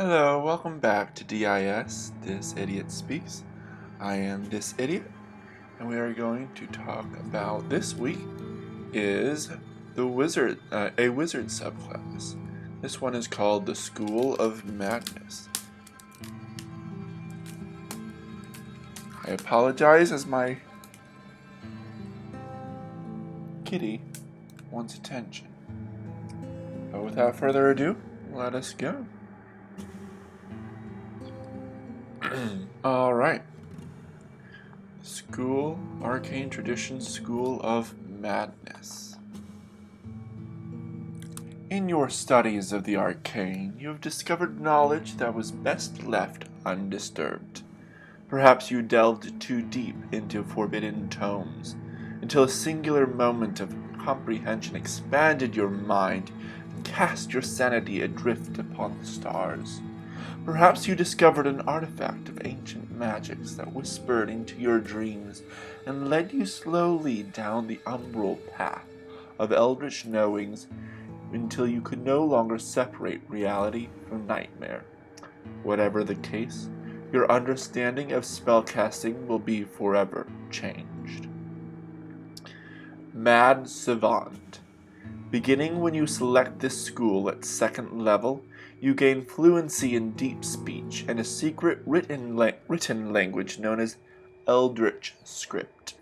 Hello, welcome back to DIS, This Idiot Speaks. I am This Idiot, and we are going to talk about this week is a wizard subclass. This one is called the School of Madness. I apologize as my kitty wants attention. But without further ado, let us go. Alright. Arcane Tradition School of Madness. In your studies of the arcane, you have discovered knowledge that was best left undisturbed. Perhaps you delved too deep into forbidden tomes, until a singular moment of comprehension expanded your mind and cast your sanity adrift upon the stars. Perhaps you discovered an artifact of ancient magics that whispered into your dreams and led you slowly down the umbral path of eldritch knowings until you could no longer separate reality from nightmare. Whatever the case, your understanding of spellcasting will be forever changed. Mad Savant. Beginning when you select this school at second level, you gain fluency in deep speech and a secret written language known as Eldritch Script.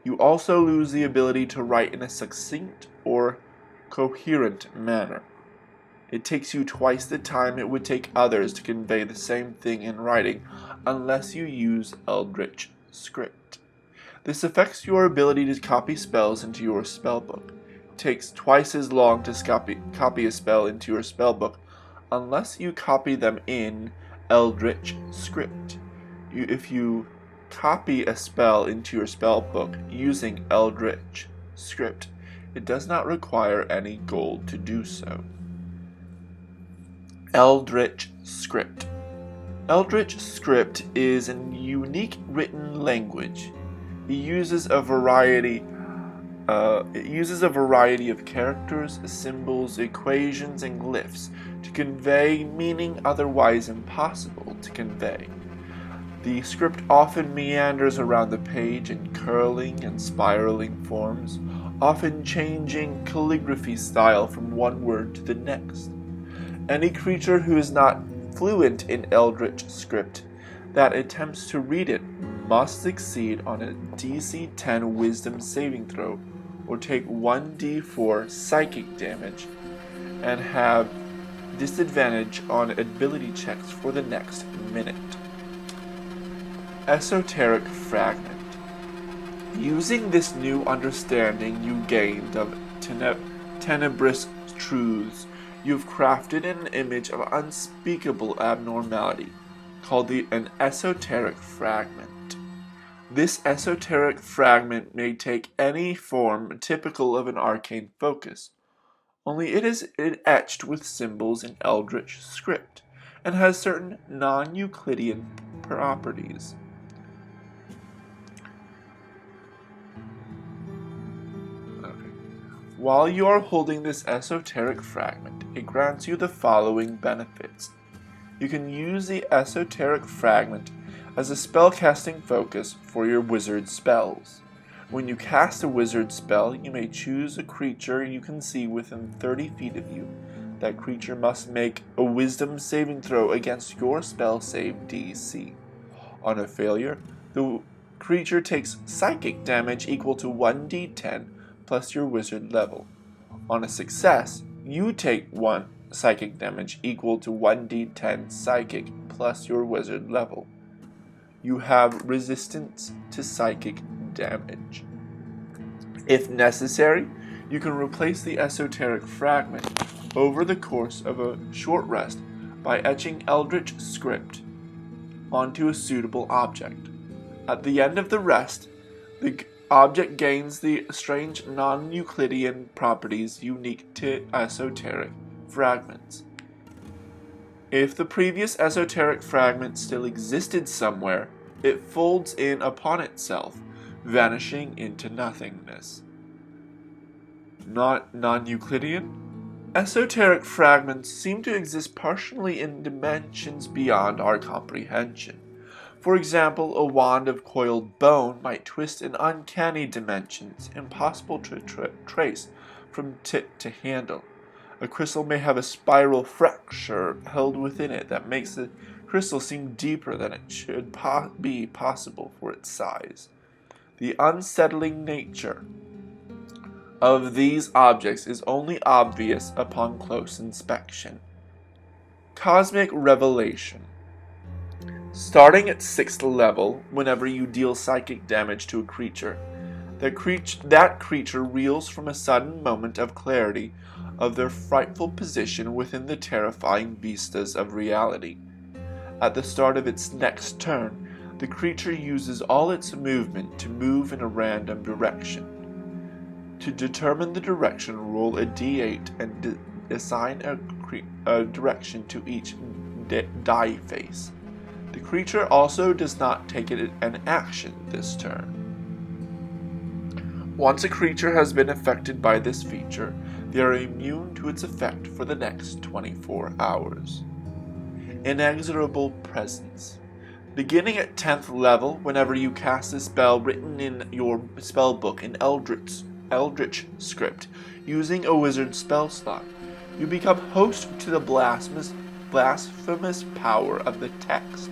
You also lose the ability to write in a succinct or coherent manner. It takes you twice the time it would take others to convey the same thing in writing unless you use Eldritch Script. This affects your ability to copy spells into your spellbook. It takes twice as long to copy a spell into your spellbook unless you copy them in Eldritch Script. If you copy a spell into your spellbook using Eldritch Script, it does not require any gold to do so. Eldritch Script. Eldritch Script is a unique written language. It uses a variety of characters, symbols, equations, and glyphs to convey meaning otherwise impossible to convey. The script often meanders around the page in curling and spiraling forms, often changing calligraphy style from one word to the next. Any creature who is not fluent in Eldritch Script that attempts to read it must succeed on a DC 10 Wisdom saving throw or take 1d4 psychic damage and have disadvantage on ability checks for the next minute. Esoteric Fragment. Using this new understanding you gained of tenebrous truths, you've crafted an image of unspeakable abnormality called an esoteric fragment. This esoteric fragment may take any form typical of an arcane focus, only it is etched with symbols in Eldritch Script and has certain non-Euclidean properties. While you are holding this esoteric fragment, it grants you the following benefits. You can use the esoteric fragment as a spellcasting focus for your wizard spells. When you cast a wizard spell, you may choose a creature you can see within 30 feet of you. That creature must make a wisdom saving throw against your spell save DC. On a failure, the creature takes psychic damage equal to 1d10 plus your wizard level. On a success, you take 1 psychic damage equal to 1d10 psychic plus your wizard level. You have resistance to psychic damage. If necessary, you can replace the esoteric fragment over the course of a short rest by etching Eldritch Script onto a suitable object. At the end of the rest, the object gains the strange non-Euclidean properties unique to esoteric fragments. If the previous esoteric fragment still existed somewhere, it folds in upon itself, vanishing into nothingness. Not non-Euclidean? Esoteric fragments seem to exist partially in dimensions beyond our comprehension. For example, a wand of coiled bone might twist in uncanny dimensions, impossible to trace from tip to handle. A crystal may have a spiral fracture held within it that makes the crystal seem deeper than it should be possible for its size. The unsettling nature of these objects is only obvious upon close inspection. Cosmic Revelation. Starting at 6th level, whenever you deal psychic damage to a creature, that creature reels from a sudden moment of clarity of their frightful position within the terrifying vistas of reality. At the start of its next turn, the creature uses all its movement to move in a random direction. To determine the direction, roll a d8 and assign a direction to each die face. The creature also does not take an action this turn. Once a creature has been affected by this feature, they are immune to its effect for the next 24 hours. Inexorable Presence. Beginning at 10th level, whenever you cast a spell written in your spellbook in Eldritch script, using a wizard spell slot, you become host to the blasphemous power of the text.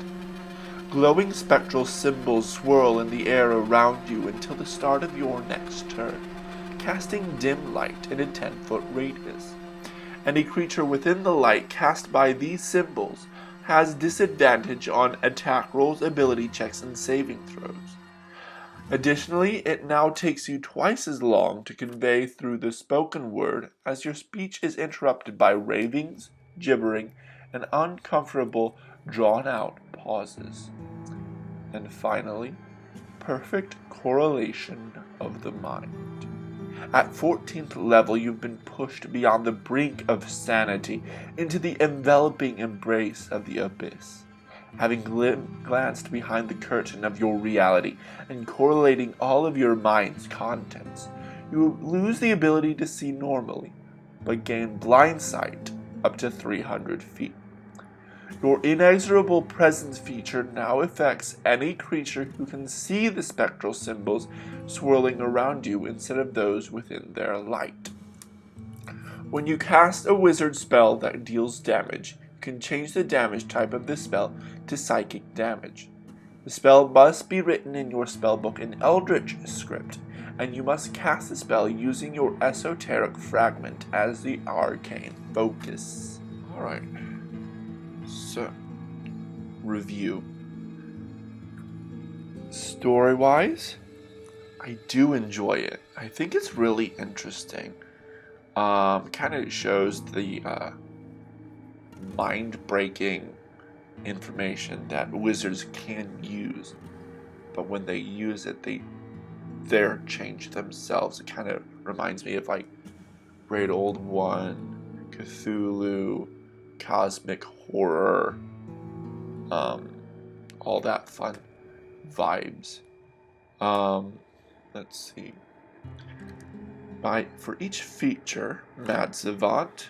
Glowing spectral symbols swirl in the air around you until the start of your next turn, casting dim light in a 10-foot radius. Any creature within the light cast by these symbols has disadvantage on attack rolls, ability checks, and saving throws. Additionally, it now takes you twice as long to convey through the spoken word, as your speech is interrupted by ravings, gibbering, and uncomfortable, drawn-out pauses. And finally, perfect correlation of the mind. At 14th level, you've been pushed beyond the brink of sanity into the enveloping embrace of the abyss. Having glanced behind the curtain of your reality and correlating all of your mind's contents, you lose the ability to see normally, but gain blind sight up to 300 feet. Your Inexorable Presence feature now affects any creature who can see the spectral symbols swirling around you instead of those within their light. When you cast a wizard spell that deals damage, you can change the damage type of the spell to psychic damage. The spell must be written in your spellbook in Eldritch script, and you must cast the spell using your esoteric fragment as the arcane focus. Alright. So, review. Story-wise, I do enjoy it. I think it's really interesting. Kind of shows the mind-breaking information that wizards can use, but when they use it, they're changed themselves. It kind of reminds me of like Great Old One, Cthulhu, cosmic horror, all that fun vibes. Let's see. For each feature, Mad Savant.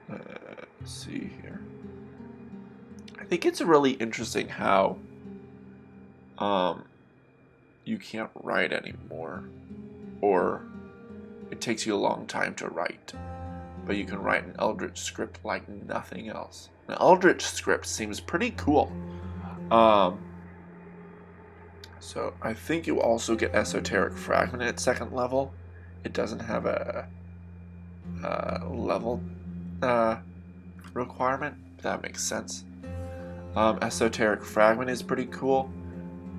Let's see here. I think it's really interesting how you can't write anymore, or it takes you a long time to write, but you can write an Eldritch script like nothing else. An Eldritch script seems pretty cool. So I think you also get Esoteric Fragment at 2nd level. It doesn't have a level requirement, if that makes sense. Esoteric Fragment is pretty cool.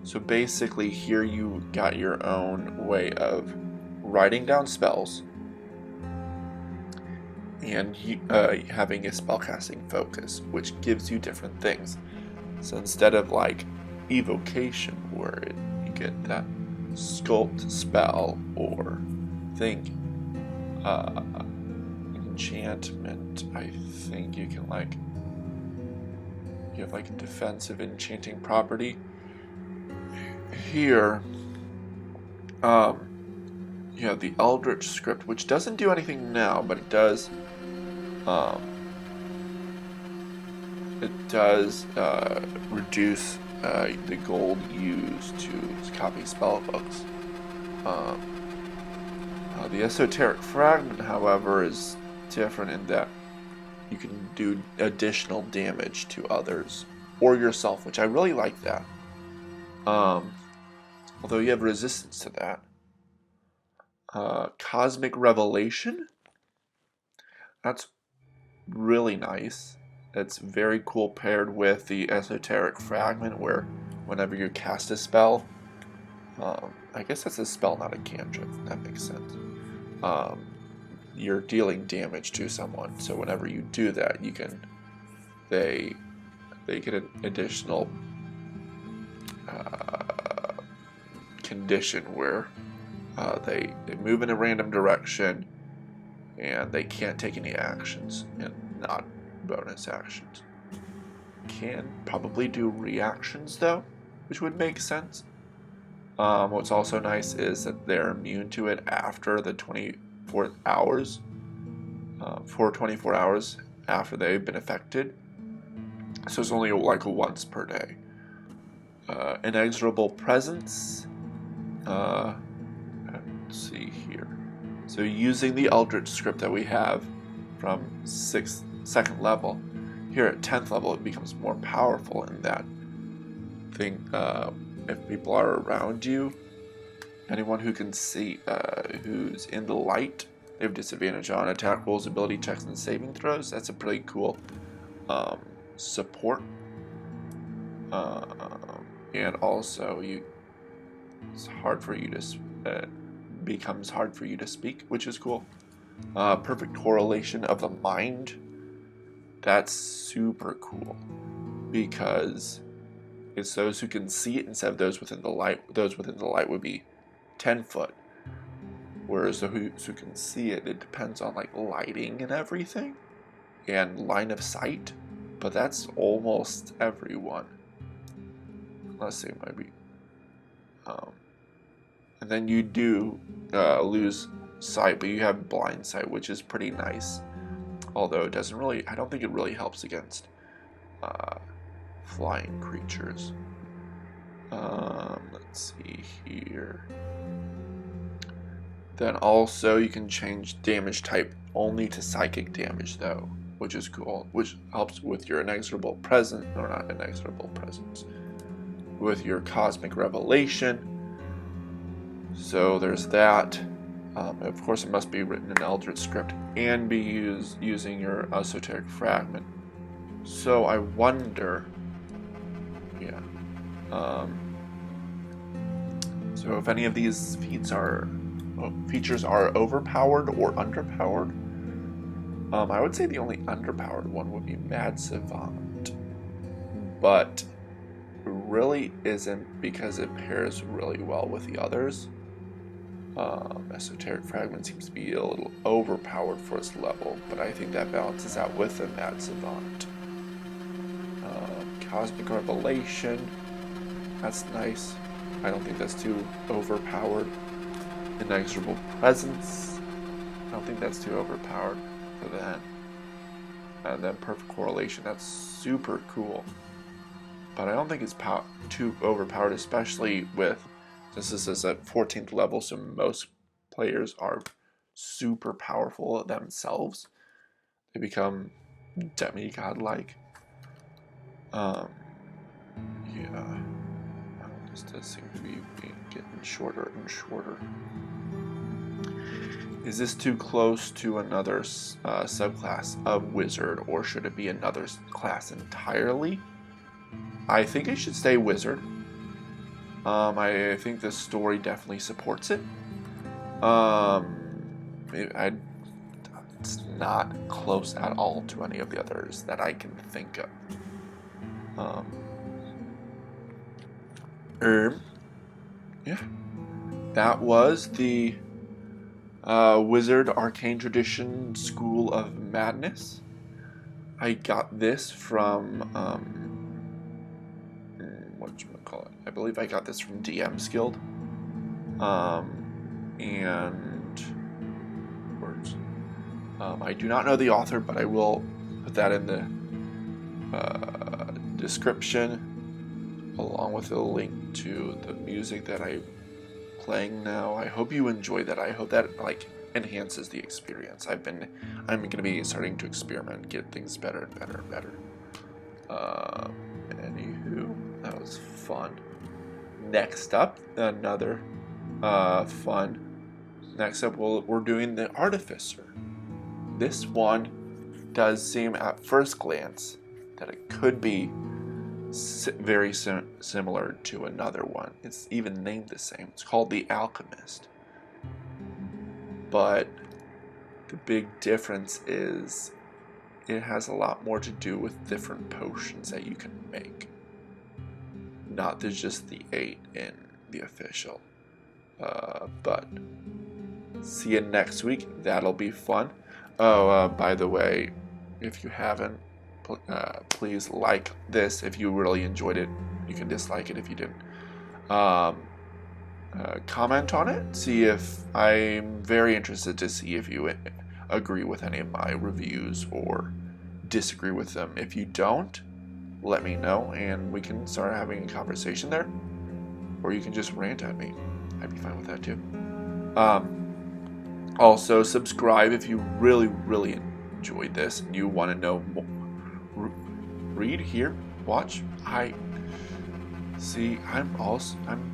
So basically here you got your own way of writing down spells and having a spellcasting focus, which gives you different things. So instead of like evocation word, you get that sculpt spell, or think enchantment. I think you can you have like a defensive enchanting property. Here you have the Eldritch script, which doesn't do anything now, but it does reduce the gold used to copy spellbooks. The Esoteric Fragment, however, is different in that you can do additional damage to others or yourself, which I really like that. Although you have resistance to that. Cosmic Revelation. That's really nice. It's very cool paired with the Esoteric Fragment, where whenever you cast a spell, I guess that's a spell, not a cantrip. That makes sense. You're dealing damage to someone, so whenever you do that, they get an additional condition where they move in a random direction and they can't take any actions, and not bonus actions. Can probably do reactions though, which would make sense. What's also nice is that they're immune to it after the 24 hours. For 24 hours after they've been affected. So it's only like once per day. Inexorable Presence. Let's see here. So using the Eldritch script that we have from 2nd level, here at 10th level it becomes more powerful in that thing. If people are around you, anyone who can see, who's in the light, they have disadvantage on attack rolls, ability checks, and saving throws. That's a pretty cool support. And also, it's hard for you to becomes hard for you to speak, which is cool. Perfect correlation of the mind. That's super cool because it's those who can see it instead of those within the light. Those within the light would be 10 foot. Whereas those who can see it, it depends on like lighting and everything and line of sight. But that's almost everyone. Unless they might be. And then you do lose sight, but you have blind sight, which is pretty nice. Although it doesn't really, I don't think it really helps against flying creatures. Let's see here. Then also you can change damage type only to psychic damage though, which is cool, which helps with your inexorable presence, or not inexorable presence, with your cosmic revelation. So there's that. Of course, it must be written in Eldritch script and be used using your esoteric fragment. So I wonder, so if any of these features are overpowered or underpowered, I would say the only underpowered one would be Mad Savant, but really isn't because it pairs really well with the others. Esoteric Fragment seems to be a little overpowered for its level, but I think that balances out with the Mad Savant. Cosmic Revelation, that's nice. I don't think that's too overpowered. Inexorable Presence, I don't think that's too overpowered for that. And then Perfect Correlation, that's super cool. But I don't think it's too overpowered, especially with, this is at 14th level, so most players are super powerful themselves. They become demigod-like. This does seem to be getting shorter and shorter. Is this too close to another subclass of wizard, or should it be another class entirely? I think it should stay wizard. I think the story definitely supports it. It's not close at all to any of the others that I can think of. That was the Wizard Arcane Tradition School of Madness. I got this from I believe I got this from DM's Guild. And I do not know the author, but I will put that in the description, along with a link to the music that I'm playing now. I hope you enjoy that. I hope that enhances the experience. I'm gonna be starting to experiment, get things better and better and better. Anywho, that was fun. Next up, another fun. Next up, we're doing the Artificer. This one does seem at first glance that it could be very similar to another one. It's even named the same. It's called the Alchemist. But the big difference is it has a lot more to do with different potions that you can make. Not just the 8 in the official. But see you next week. That'll be fun. Oh, by the way, if you haven't, please like this if you really enjoyed it. You can dislike it if you didn't. Comment on it. See if I'm very interested to see if you agree with any of my reviews or disagree with them. If you don't, let me know and we can start having a conversation there. Or you can just rant at me. I'd be fine with that too. Also, subscribe if you really, really enjoyed this and you want to know more. Read, hear, watch. I'm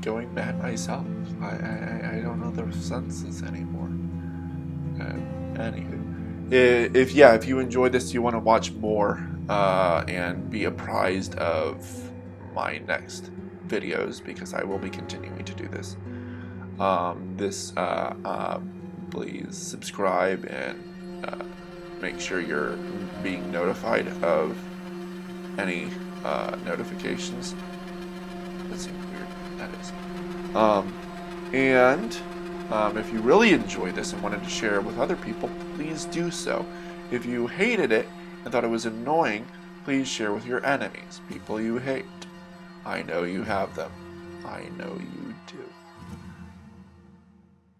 going mad myself. I don't know the senses anymore. Anywho, if you enjoyed this, you want to watch more and be apprised of my next videos, because I will be continuing to do this. Please subscribe and make sure you're being notified of any notifications. That seems weird. That is. If you really enjoyed this and wanted to share it with other people, please do so. If you hated it and thought it was annoying, please share with your enemies, people you hate. I know you have them. I know you do.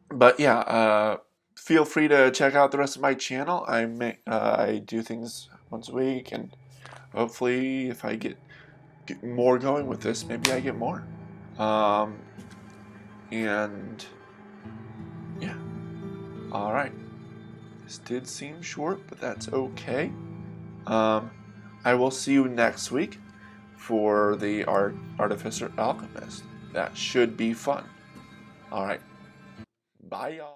But yeah, feel free to check out the rest of my channel. I do things once a week, and hopefully if I get more going with this, maybe I get more. And yeah. Alright. This did seem short, but that's okay. I will see you next week for the Artificer Alchemist. That should be fun. Alright. Bye, y'all.